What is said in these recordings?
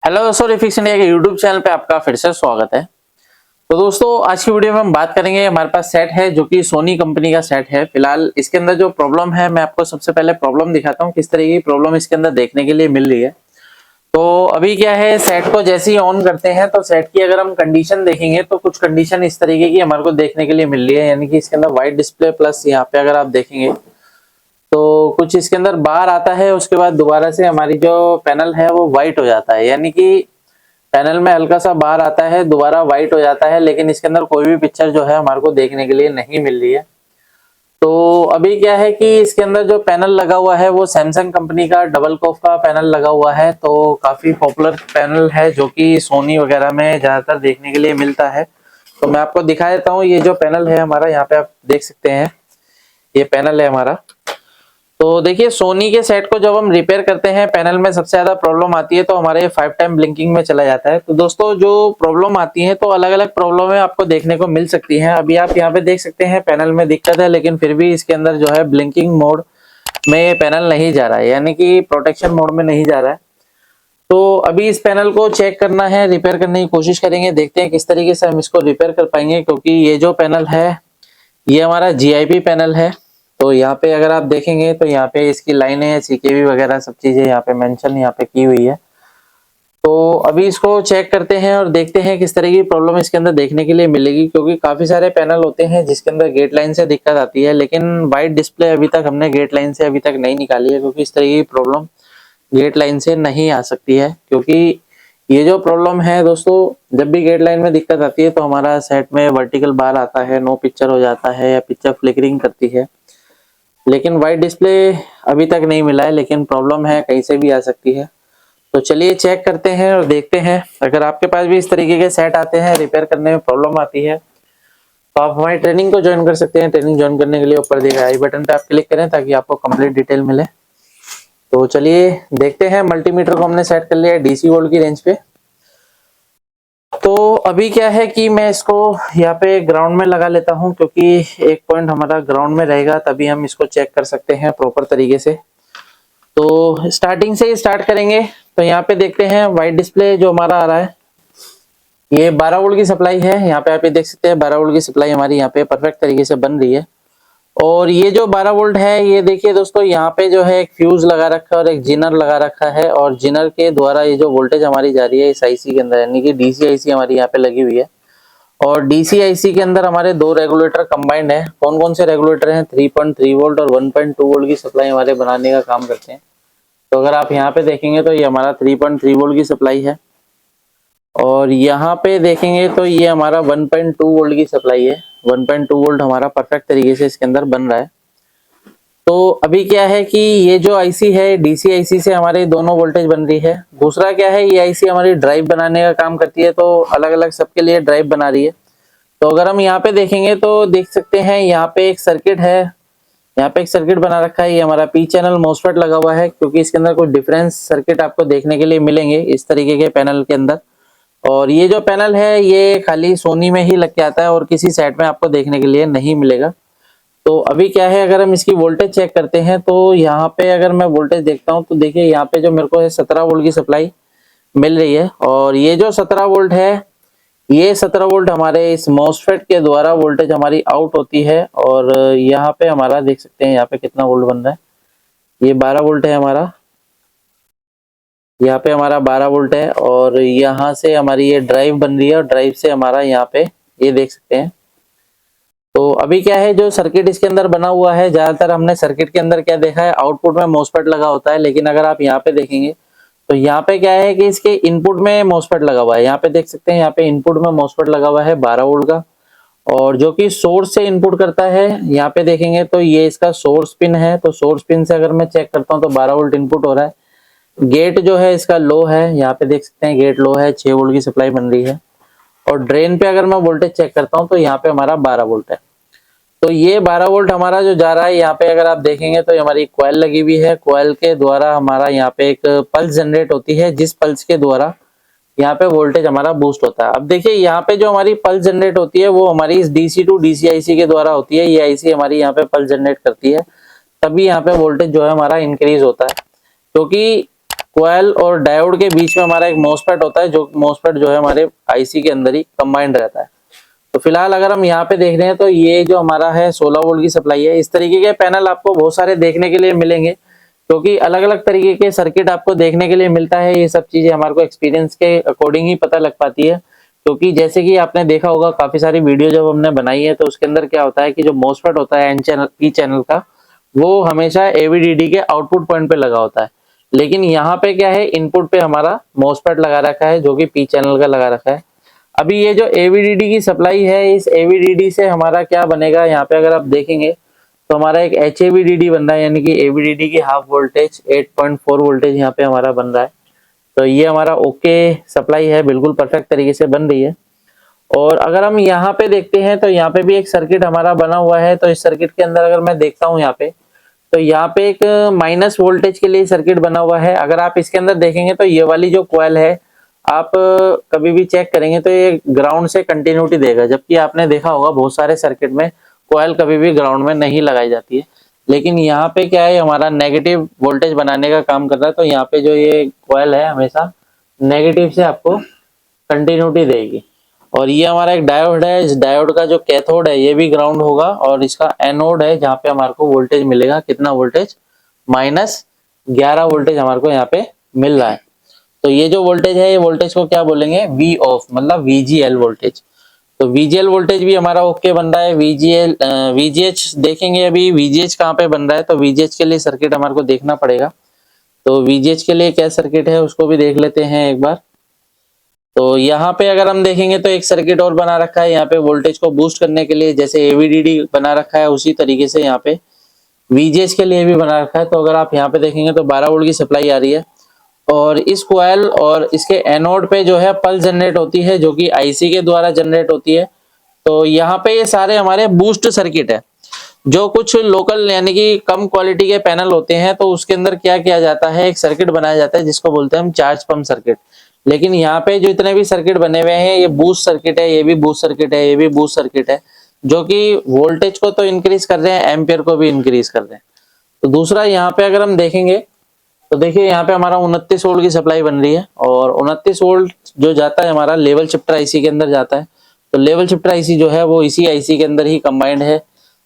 Hello दोस्तों, refix India के YouTube channel पे आपका फिर से स्वागत है। तो दोस्तों आज की वीडियो में हम बात करेंगे। हमारे पास सेट है जो कि सोनी कंपनी का सेट है। फिलहाल इसके अंदर जो प्रॉब्लम है, मैं आपको सबसे पहले प्रॉब्लम दिखाता हूँ किस तरह की प्रॉब्लम इसके अंदर देखने के लिए मिल रही है। तो अभी क्या है, सेट को जैसे ही ऑन करते हैं तो सेट की अगर हम कंडीशन देखेंगे तो कुछ कंडीशन इस तरीके की हमारे को देखने के लिए मिल रही है। यानी कि इसके अंदर व्हाइट डिस्प्ले प्लस यहाँ पे अगर आप देखेंगे तो कुछ इसके अंदर बाहर आता है, उसके बाद दोबारा से हमारी जो पैनल है वो व्हाइट हो जाता है। यानी कि पैनल में हल्का सा बाहर आता है, दोबारा व्हाइट हो जाता है, लेकिन इसके अंदर कोई भी पिक्चर जो है हमारे को देखने के लिए नहीं मिल रही है। तो अभी क्या है कि इसके अंदर जो पैनल लगा हुआ है वो सैमसंग कंपनी का डबल कॉफ का पैनल लगा हुआ है। तो काफी पॉपुलर पैनल है जो कि सोनी वगैरह में ज्यादातर देखने के लिए मिलता है। तो मैं आपको दिखा देता हूँ, ये जो पैनल है हमारा, यहाँ पे आप देख सकते हैं ये पैनल है हमारा। तो देखिए, सोनी के सेट को जब हम रिपेयर करते हैं पैनल में सबसे ज्यादा प्रॉब्लम आती है तो हमारे 5 टाइम ब्लिंकिंग में चला जाता है। तो दोस्तों जो प्रॉब्लम आती है तो अलग अलग प्रॉब्लम आपको देखने को मिल सकती हैं। अभी आप यहाँ पे देख सकते हैं पैनल में दिक्कत है, लेकिन फिर भी इसके अंदर जो है ब्लिंकिंग मोड में ये पैनल नहीं जा रहा है, यानी कि प्रोटेक्शन मोड में नहीं जा रहा है। तो अभी इस पैनल को चेक करना है, रिपेयर करने की कोशिश करेंगे, देखते हैं किस तरीके से हम इसको रिपेयर कर पाएंगे। क्योंकि ये जो पैनल है ये हमारा GIP पैनल है। तो यहाँ पे अगर आप देखेंगे तो यहाँ पे इसकी लाइनें CKV वगैरह सब चीजें यहाँ पे मेंशन यहाँ पे की हुई है। तो अभी इसको चेक करते हैं और देखते हैं किस तरह की प्रॉब्लम इसके अंदर देखने के लिए मिलेगी। क्योंकि काफी सारे पैनल होते हैं जिसके अंदर गेट लाइन से दिक्कत आती है, लेकिन व्हाइट डिस्प्ले अभी तक हमने गेट लाइन से अभी तक नहीं निकाली है। क्योंकि इस तरह की प्रॉब्लम गेट लाइन से नहीं आ सकती है। क्योंकि ये जो प्रॉब्लम है दोस्तों, जब भी गेट लाइन में दिक्कत आती है तो हमारा सेट में वर्टिकल बार आता है, नो पिक्चर हो जाता है या पिक्चर फ्लिकरिंग करती है। लेकिन व्हाइट डिस्प्ले अभी तक नहीं मिला है, लेकिन प्रॉब्लम है कहीं से भी आ सकती है। तो चलिए चेक करते हैं और देखते हैं। अगर आपके पास भी इस तरीके के सेट आते हैं, रिपेयर करने में प्रॉब्लम आती है, तो आप हमारी ट्रेनिंग को ज्वाइन कर सकते हैं। ट्रेनिंग ज्वाइन करने के लिए ऊपर दिए गए आई बटन पे आप क्लिक करें ताकि आपको कंप्लीट डिटेल मिले। तो चलिए देखते हैं। मल्टीमीटर को हमने सेट कर लिया है DC वोल्ट की रेंज पे। तो अभी क्या है कि मैं इसको यहाँ पे ग्राउंड में लगा लेता हूँ, क्योंकि एक पॉइंट हमारा ग्राउंड में रहेगा तभी हम इसको चेक कर सकते हैं प्रॉपर तरीके से। तो स्टार्टिंग से ही स्टार्ट करेंगे। तो यहाँ पे देखते हैं व्हाइट डिस्प्ले जो हमारा आ रहा है, ये 12 वोल्ट की सप्लाई है। यहाँ पे आप ये देख सकते हैं 12 वोल्ट की सप्लाई हमारी यहाँ पे परफेक्ट तरीके से बन रही है। और ये जो 12 वोल्ट है, ये देखिए दोस्तों, यहाँ पे जो है एक फ्यूज लगा रखा है और एक जिनर लगा रखा है। और जिनर के द्वारा ये जो वोल्टेज हमारी जा रही है इस IC के अंदर, यानी कि DC IC हमारी यहाँ पे लगी हुई है। और DC IC के अंदर हमारे 2 रेगुलेटर कंबाइंड है। कौन कौन से रेगुलेटर हैं? 3.3 वोल्ट और 1.2 वोल्ट की सप्लाई हमारे बनाने का काम करते हैं। तो अगर आप यहाँ पे देखेंगे तो ये हमारा 3.3 वोल्ट की सप्लाई है। और यहाँ पे देखेंगे तो ये हमारा 1.2 वोल्ट की सप्लाई है। 1.2 वोल्ट हमारा परफेक्ट तरीके से इसके अंदर बन रहा है। तो अभी क्या है कि ये जो IC है DC IC से हमारे दोनों वोल्टेज बन रही है। दूसरा क्या है, ये IC हमारी ड्राइव बनाने का काम करती है, तो अलग अलग सबके लिए ड्राइव बना रही है। तो अगर हम यहाँ पे देखेंगे तो देख सकते हैं यहाँ पे एक सर्किट है, यहाँ पे एक सर्किट बना रखा है। ये हमारा P चैनल MOSFET लगा हुआ है, क्योंकि इसके अंदर कुछ डिफरेंस सर्किट आपको देखने के लिए मिलेंगे इस तरीके के पैनल के अंदर। और ये जो पैनल है ये खाली सोनी में ही लग के आता है और किसी सेट में आपको देखने के लिए नहीं मिलेगा। तो अभी क्या है, अगर हम इसकी वोल्टेज चेक करते हैं तो यहाँ पे अगर मैं वोल्टेज देखता हूँ तो देखिए यहाँ पे जो मेरे को है 17 वोल्ट की सप्लाई मिल रही है। और ये जो 17 वोल्ट है, ये 17 वोल्ट हमारे इस MOSFET के द्वारा वोल्टेज हमारी आउट होती है। और यहाँ पे हमारा देख सकते हैं यहाँ पे कितना वोल्ट बन रहा है, ये 12 वोल्ट है हमारा। यहाँ पे हमारा 12 वोल्ट है और यहाँ से हमारी ये ड्राइव बन रही है और ड्राइव से हमारा यहाँ पे ये देख सकते हैं। तो अभी क्या है, जो सर्किट इसके अंदर बना हुआ है, ज्यादातर हमने सर्किट के अंदर क्या देखा है, आउटपुट में MOSFET लगा होता है। लेकिन अगर आप यहाँ पे देखेंगे तो यहाँ पे क्या है कि इसके इनपुट में MOSFET लगा हुआ है। यहाँ पे देख सकते हैं यहाँ पे इनपुट में MOSFEट लगा हुआ है 12 वोल्ट का, और जो कि सोर्स से इनपुट करता है। यहाँ पे देखेंगे तो ये इसका सोर्स पिन है। तो सोर्स पिन से अगर मैं चेक करता हूँ तो 12 वोल्ट इनपुट हो रहा है। गेट जो है इसका लो है, यहाँ पे देख सकते हैं गेट लो है, 6 वोल्ट की सप्लाई बन रही है। और ड्रेन पे अगर मैं वोल्टेज चेक करता हूँ तो यहाँ पे हमारा 12 वोल्ट है। तो ये 12 वोल्ट हमारा जो जा रहा है, यहाँ पे अगर आप देखेंगे तो हमारी कॉइल लगी हुई है। कॉइल के द्वारा हमारा यहाँ पे एक पल्स जनरेट होती है, जिस पल्स के द्वारा यहाँ पे वोल्टेज हमारा बूस्ट होता है। अब देखिए यहाँ पे जो हमारी पल्स जनरेट होती है वो हमारी इस DC टू DC IC के द्वारा होती है। ये IC हमारी यहाँ पे पल्स जनरेट करती है, तभी यहाँ पे वोल्टेज जो है हमारा इंक्रीज होता है। क्योंकि कोयल और डायोड के बीच में हमारा एक मोस्फेट होता है, जो मोस्फेट जो है हमारे आईसी के अंदर ही कंबाइंड रहता है। तो फिलहाल अगर हम यहाँ पे देख रहे हैं तो ये जो हमारा है 16 वोल्ट की सप्लाई है। इस तरीके के पैनल आपको बहुत सारे देखने के लिए मिलेंगे, क्योंकि अलग अलग तरीके के सर्किट आपको देखने के लिए मिलता है। ये सब चीजें हमारे को एक्सपीरियंस के अकॉर्डिंग ही पता लग पाती है, क्योंकि जैसे कि आपने देखा होगा काफी सारी वीडियो जब हमने बनाई है तो उसके अंदर क्या होता है कि जो मोस्फेट होता है एन चैनल पी चैनल का, वो हमेशा एवीडीडी के आउटपुट पॉइंट पे लगा होता है। लेकिन यहाँ पे क्या है, इनपुट पे हमारा मोस्फेट लगा रखा है जो कि पी चैनल का लगा रखा है। अभी ये जो एवीडीडी की सप्लाई है, इस एवीडीडी से हमारा क्या बनेगा, यहाँ पे अगर आप देखेंगे तो हमारा एक एचएवीडीडी बन रहा है, यानी कि एवीडीडी की हाफ वोल्टेज 8.4 वोल्टेज यहाँ पे हमारा बन रहा है। तो ये हमारा ओके सप्लाई है, बिल्कुल परफेक्ट तरीके से बन रही है। और अगर हम यहाँ पे देखते हैं तो यहाँ पे भी एक सर्किट हमारा बना हुआ है। तो इस सर्किट के अंदर अगर मैं देखता हूँ यहाँ पे, तो यहाँ पे एक माइनस वोल्टेज के लिए सर्किट बना हुआ है। अगर आप इसके अंदर देखेंगे तो ये वाली जो कॉइल है, आप कभी भी चेक करेंगे तो ये ग्राउंड से कंटिन्यूटी देगा, जबकि आपने देखा होगा बहुत सारे सर्किट में कॉइल कभी भी ग्राउंड में नहीं लगाई जाती है। लेकिन यहाँ पे क्या है, हमारा नेगेटिव वोल्टेज बनाने का काम कर रहा है। तो यहाँ पे जो ये कॉइल है हमेशा नेगेटिव से आपको कंटिन्यूटी देगी। और ये हमारा एक डायोड है, इस डायोड का जो कैथोड है ये भी ग्राउंड होगा, और इसका एनोड है जहाँ पे हमारे को वोल्टेज मिलेगा, कितना वोल्टेज, -11 वोल्टेज हमारे को यहाँ पे मिल रहा है। तो ये जो वोल्टेज है, ये वोल्टेज को क्या बोलेंगे, वी ऑफ, मतलब वीजीएल वोल्टेज। तो वीजीएल वोल्टेज भी हमारा ओके बन रहा है। वीजीएल वीजीएच देखेंगे, अभी वीजीएच कहाँ पे बन रहा है, तो वीजीएच के लिए सर्किट हमारे को देखना पड़ेगा। तो वीजीएच के लिए क्या सर्किट है उसको भी देख लेते हैं एक बार। तो यहाँ पे अगर हम देखेंगे तो एक सर्किट और बना रखा है यहाँ पे वोल्टेज को बूस्ट करने के लिए, जैसे एवीडीडी बना रखा है उसी तरीके से यहाँ पे वीजीएच के लिए भी बना रखा है। तो अगर आप यहाँ पे देखेंगे तो 12 वोल्ट की सप्लाई आ रही है, और इस कॉइल और इसके एनोड पे जो है पल्स जनरेट होती है, जो कि आईसी के द्वारा जनरेट होती है। तो यहाँ पे ये सारे हमारे बूस्ट सर्किट है। जो कुछ लोकल यानी कि कम क्वालिटी के पैनल होते हैं तो उसके अंदर क्या किया जाता है, एक सर्किट बनाया जाता है जिसको बोलते हैं हम चार्ज पंप सर्किट। लेकिन यहाँ पे जो इतने भी सर्किट बने हुए हैं, ये बूस्ट सर्किट है, ये भी बूस्ट सर्किट है, ये भी बूस्ट सर्किट है, जो कि वोल्टेज को तो इंक्रीज कर रहे हैं, एम्पियर को भी इंक्रीज कर रहे हैं। तो दूसरा यहाँ पे अगर हम देखेंगे तो देखिए यहाँ पे हमारा 29 वोल्ट की सप्लाई बन रही है, और 29 वोल्ट जो जाता है हमारा लेवल शिफ्टर आईसी के अंदर जाता है। तो लेवल शिफ्टर आईसी जो है वो इसी आईसी के अंदर ही कंबाइंड है।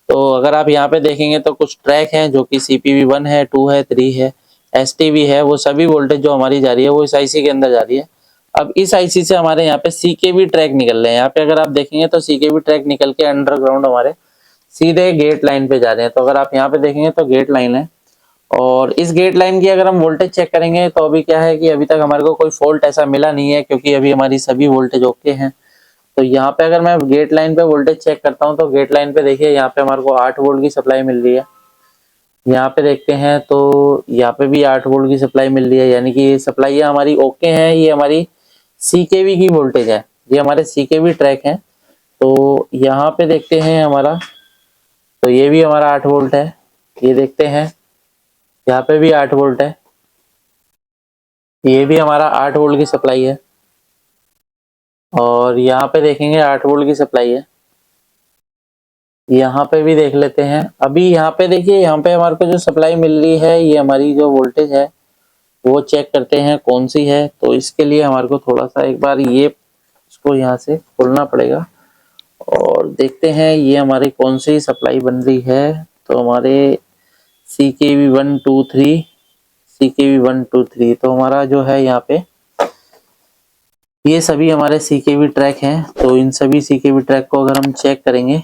तो अगर आप यहाँ पे देखेंगे तो कुछ ट्रैक हैं जो कि CPV 1 है, 2 है, 3 है, STV है, वो सभी वोल्टेज जो हमारी जा रही है वो इस आईसी के अंदर जा रही है। अब इस आईसी से हमारे यहाँ पे CKV ट्रैक निकल रहे हैं। यहाँ पे अगर आप देखेंगे तो CKV ट्रैक निकल के अंडरग्राउंड हमारे सीधे गेट लाइन पे जा रहे हैं। तो अगर आप यहाँ पे देखेंगे तो गेट लाइन है, और इस गेट लाइन की अगर हम वोल्टेज चेक करेंगे तो अभी क्या है कि अभी तक हमारे को कोई फॉल्ट ऐसा मिला नहीं है, क्योंकि अभी हमारी सभी वोल्टेज ओके हैं। तो यहाँ पे अगर मैं गेट लाइन पे वोल्टेज चेक करता हूँ तो गेट लाइन पे देखिए यहाँ पे हमारे को 8 वोल्ट की सप्लाई मिल रही है। यहाँ पे देखते हैं तो यहाँ पे भी 8 वोल्ट की सप्लाई मिल रही है, यानी कि ये सप्लाई हमारी ओके है। ये हमारी CKV की वोल्टेज है, ये हमारे CKV ट्रैक है। तो यहाँ पे देखते हैं हमारा, तो ये भी हमारा 8 वोल्ट है। ये देखते हैं यहाँ पे भी 8 वोल्ट है, ये भी हमारा 8 वोल्ट की सप्लाई है, और यहाँ पे देखेंगे 8 वोल्ट की सप्लाई है। यहाँ पे भी देख लेते हैं। अभी यहाँ पे देखिए, यहाँ पे हमारे को जो सप्लाई मिल रही है, ये हमारी जो वोल्टेज है वो चेक करते हैं कौन सी है। तो इसके लिए हमारे को थोड़ा सा एक बार ये इसको यहाँ से खोलना पड़ेगा, और देखते हैं ये हमारी कौन सी सप्लाई बन रही है। तो हमारे CKV 1 2 3 CKV 1 2 3, तो हमारा जो है यहाँ पे ये सभी हमारे CKV ट्रैक हैं। तो इन सभी CKV ट्रैक को अगर हम चेक करेंगे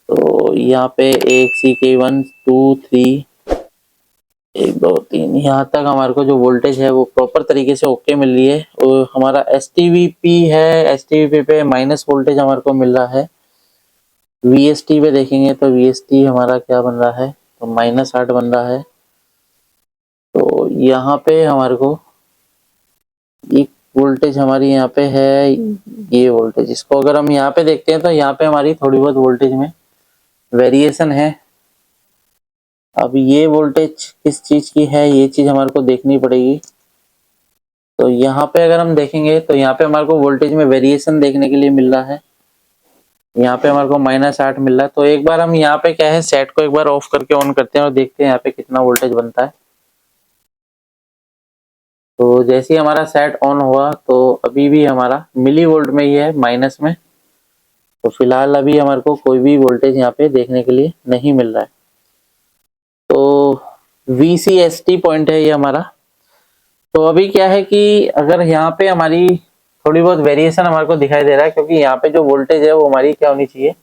तो यहाँ पे एक CKV 1 2 3 1 2 3 यहाँ तक हमारे को जो वोल्टेज है वो प्रॉपर तरीके से ओके मिल रही है। और हमारा STVP है, STVP पे माइनस वोल्टेज हमारे को मिल रहा है। VST पे देखेंगे तो VST हमारा क्या बन रहा है, तो -8 बन रहा है। तो यहाँ पे हमारे को एक वोल्टेज हमारी यहाँ पे है, ये वोल्टेज, इसको अगर हम यहाँ पे देखते हैं तो यहाँ पे हमारी थोड़ी बहुत वोल्टेज में वेरिएशन है। अब ये वोल्टेज किस चीज की है, ये चीज हमारे को देखनी पड़ेगी। तो यहाँ पे अगर हम देखेंगे तो यहाँ पे हमारे को वोल्टेज में वेरिएशन देखने के लिए मिल रहा है। यहाँ पे हमारे को -8 मिल रहा है। तो एक बार हम यहाँ पे क्या है, सेट को एक बार ऑफ करके ऑन करते हैं और देखते हैं यहाँ पे कितना वोल्टेज बनता है। तो जैसे ही हमारा सेट ऑन हुआ तो अभी भी हमारा मिली वोल्ट में ही है, माइनस में। तो फिलहाल अभी हमारे को कोई भी वोल्टेज यहाँ पे देखने के लिए नहीं मिल रहा है। तो VCST पॉइंट है ये हमारा। तो अभी क्या है कि अगर यहाँ पे हमारी थोड़ी बहुत वेरिएशन हमारे को दिखाई दे रहा है, क्योंकि यहाँ पे जो वोल्टेज है वो हमारी क्या होनी चाहिए,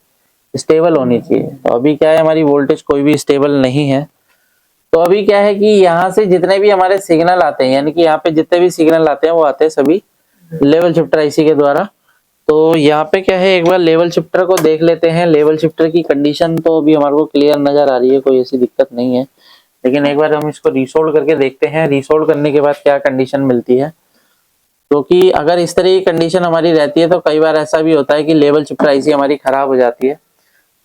स्टेबल होनी चाहिए। तो अभी क्या है, हमारी वोल्टेज कोई भी स्टेबल नहीं है। तो अभी क्या है कि यहाँ से जितने भी हमारे सिग्नल आते हैं, यानी कि यहाँ पे जितने भी सिग्नल आते हैं वो आते हैं सभी लेवल शिफ्टर आईसी के द्वारा। तो यहाँ पे क्या है, एक बार लेवल शिफ्टर को देख लेते हैं। लेवल शिफ्टर की कंडीशन तो अभी हमारे को क्लियर नजर आ रही है, कोई ऐसी दिक्कत नहीं है। लेकिन एक बार हम इसको रीसोल्ड करके देखते हैं, रीसोल्ड करने के बाद क्या कंडीशन मिलती है। क्योंकि अगर इस तरह की कंडीशन हमारी रहती है तो कई बार ऐसा भी होता है कि लेवल शिफ्टर आईसी हमारी खराब हो जाती है,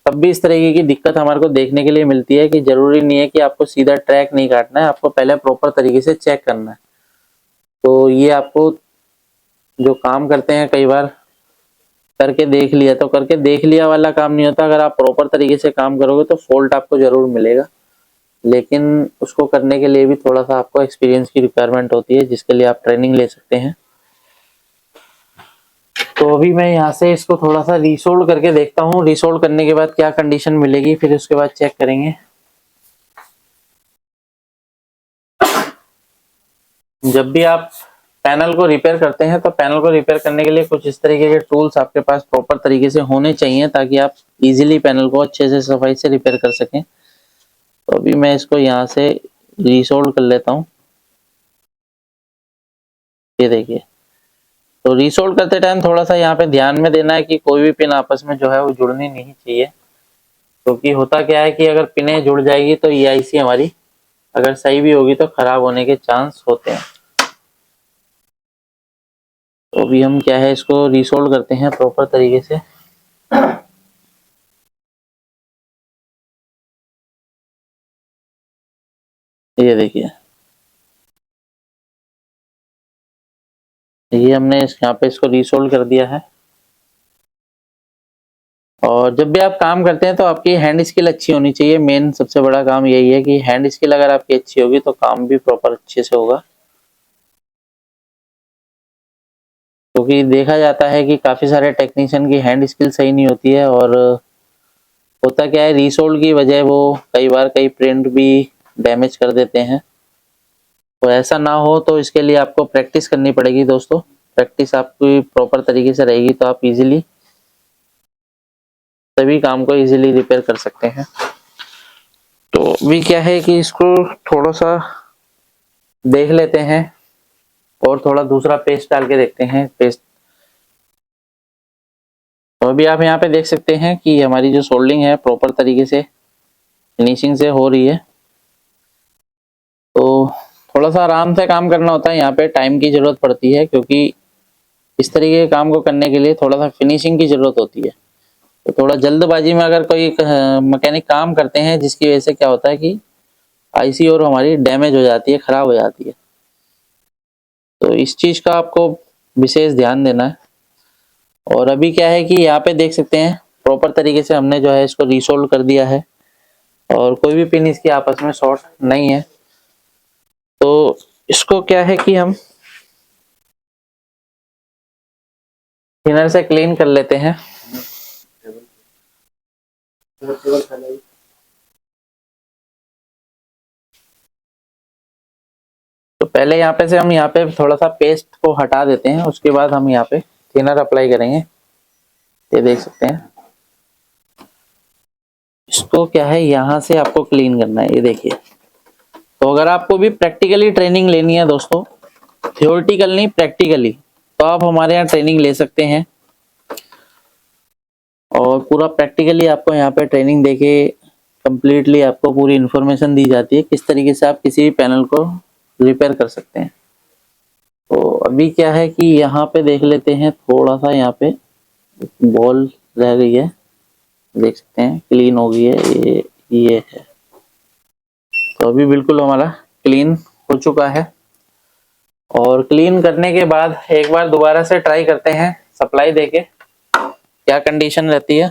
तब भी इस तरीके की दिक्कत हमारे को देखने के लिए मिलती है। कि जरूरी नहीं है कि आपको सीधा ट्रैक नहीं काटना है, आपको पहले प्रॉपर तरीके से चेक करना है। तो ये आपको जो काम करते हैं कई बार करके देख लिया तो करके देख लिया वाला काम नहीं होता। अगर आप प्रॉपर तरीके से काम करोगे तो फॉल्ट आपको जरूर मिलेगा, लेकिन उसको करने के लिए भी थोड़ा सा आपको एक्सपीरियंस की रिक्वायरमेंट होती है, जिसके लिए आप ट्रेनिंग ले सकते हैं। तो अभी मैं यहाँ से इसको थोड़ा सा रीसोल्ड करके देखता हूँ। रीसोल्ड करने के बाद क्या कंडीशन मिलेगी, फिर उसके बाद चेक करेंगे। जब भी आप पैनल को रिपेयर करते हैं तो पैनल को रिपेयर करने के लिए कुछ इस तरीके के टूल्स आपके पास प्रॉपर तरीके से होने चाहिए, ताकि आप इजीली पैनल को अच्छे से सफाई से रिपेयर कर सकें। तो अभी मैं इसको यहाँ से रीसोल्ड कर लेता हूँ। ये देखिए, तो रीसोल्ड करते टाइम थोड़ा सा यहाँ पे ध्यान में देना है कि कोई भी पिन आपस में जो है वो जुड़नी नहीं चाहिए। क्योंकि होता क्या है कि अगर पिनें जुड़ जाएगी तो ये आईसी हमारी अगर सही भी होगी तो खराब होने के चांस होते हैं। तो अभी हम क्या है, इसको रीसोल्ड करते हैं प्रॉपर तरीके से। ये देखिए, ये हमने यहाँ पे इसको रीसोल्ड कर दिया है। और जब भी आप काम करते हैं तो आपकी हैंड स्किल अच्छी होनी चाहिए। मेन सबसे बड़ा काम यही है कि हैंड स्किल अगर आपकी अच्छी होगी तो काम भी प्रॉपर अच्छे से होगा। क्योंकि देखा जाता है कि काफी सारे टेक्नीशियन की हैंड स्किल सही नहीं होती है, और होता क्या है, रीसोल्ड की वजह वो कई बार कई प्रिंट भी डैमेज कर देते हैं। तो ऐसा ना हो तो इसके लिए आपको प्रैक्टिस करनी पड़ेगी दोस्तों। प्रैक्टिस आपकी प्रॉपर तरीके से रहेगी तो आप इजीली सभी काम को इजीली रिपेयर कर सकते हैं। तो अभी क्या है कि इसको थोड़ा सा देख लेते हैं और थोड़ा दूसरा पेस्ट डाल के देखते हैं। पेस्ट तो अभी आप यहाँ पे देख सकते हैं कि हमारी जो सोल्डिंग है प्रॉपर तरीके से फिनिशिंग से हो रही है। तो थोड़ा सा आराम से काम करना होता है, यहाँ पे टाइम की जरूरत पड़ती है, क्योंकि इस तरीके के काम को करने के लिए थोड़ा सा फिनिशिंग की जरूरत होती है। तो थोड़ा जल्दबाजी में अगर कोई मैकेनिक काम करते हैं, जिसकी वजह से क्या होता है कि आईसी और हमारी डैमेज हो जाती है, खराब हो जाती है। तो इस चीज का आपको विशेष ध्यान देना है। और अभी क्या है कि यहाँ पे देख सकते हैं प्रॉपर तरीके से हमने जो है इसको रीसोल्व कर दिया है, और कोई भी पिन इसकी आपस में शॉर्ट नहीं है। तो इसको क्या है कि हम थिनर से क्लीन कर लेते हैं। तो पहले यहाँ पे से हम यहाँ पे थोड़ा सा पेस्ट को हटा देते हैं, उसके बाद हम यहाँ पे थिनर अप्लाई करेंगे। ये देख सकते हैं, इसको क्या है यहाँ से आपको क्लीन करना है। ये देखिए, तो अगर आपको भी प्रैक्टिकली ट्रेनिंग लेनी है दोस्तों, थियोरेटिकल नहीं प्रैक्टिकली, तो आप हमारे यहाँ ट्रेनिंग ले सकते हैं। और पूरा प्रैक्टिकली आपको यहाँ पे ट्रेनिंग देके कंप्लीटली आपको पूरी इन्फॉर्मेशन दी जाती है किस तरीके से आप किसी भी पैनल को रिपेयर कर सकते हैं। तो अभी क्या है कि यहाँ पे देख लेते हैं, थोड़ा सा यहाँ पे बॉल रह गई है, देख सकते हैं क्लीन हो गई है। ये है, तो अभी बिल्कुल हमारा क्लीन हो चुका है। और क्लीन करने के बाद एक बार दोबारा से ट्राई करते हैं सप्लाई देके क्या कंडीशन रहती है।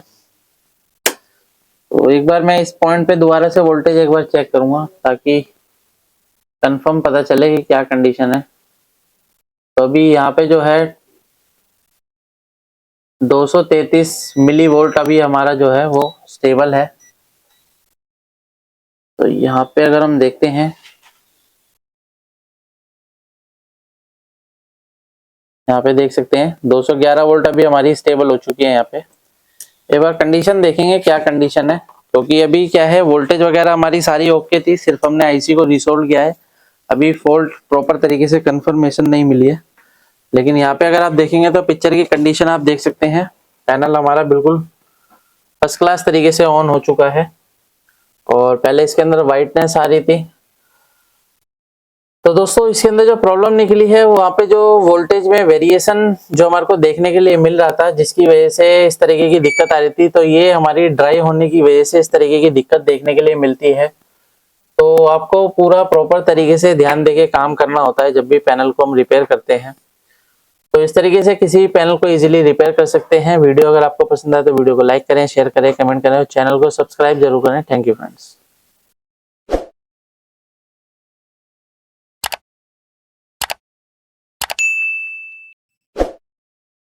तो एक बार मैं इस पॉइंट पे दोबारा से वोल्टेज एक बार चेक करूंगा, ताकि कंफर्म पता चले कि क्या कंडीशन है। तो अभी यहाँ पे जो है 233 मिली वोल्ट अभी हमारा जो है वो स्टेबल है। तो यहाँ पे अगर हम देखते हैं, यहाँ पे देख सकते हैं 211 वोल्ट अभी हमारी स्टेबल हो चुकी है। यहाँ पे एक बार कंडीशन देखेंगे क्या कंडीशन है, क्योंकि अभी क्या है वोल्टेज वगैरह हमारी सारी ओके थी, सिर्फ हमने आईसी को रिसोल्व किया है। अभी फॉल्ट प्रॉपर तरीके से कंफर्मेशन नहीं मिली है। लेकिन यहाँ पे अगर आप देखेंगे तो पिक्चर की कंडीशन आप देख सकते हैं, पैनल हमारा बिल्कुल फर्स्ट क्लास तरीके से ऑन हो चुका है। और पहले इसके अंदर वाइटनेस आ रही थी। तो दोस्तों इसके अंदर जो प्रॉब्लम निकली है वहाँ पे जो वोल्टेज में वेरिएशन जो हमारे को देखने के लिए मिल रहा था, जिसकी वजह से इस तरीके की दिक्कत आ रही थी, तो ये हमारी ड्राई होने की वजह से इस तरीके की दिक्कत देखने के लिए मिलती है। तो आपको पूरा प्रॉपर तरीके से ध्यान देके काम करना होता है जब भी पैनल को हम रिपेयर करते हैं। तो इस तरीके से किसी भी पैनल को इजीली रिपेयर कर सकते हैं। वीडियो अगर आपको पसंद आए तो वीडियो को लाइक करें, शेयर करें, कमेंट करें और चैनल को सब्सक्राइब जरूर करें। Thank you friends.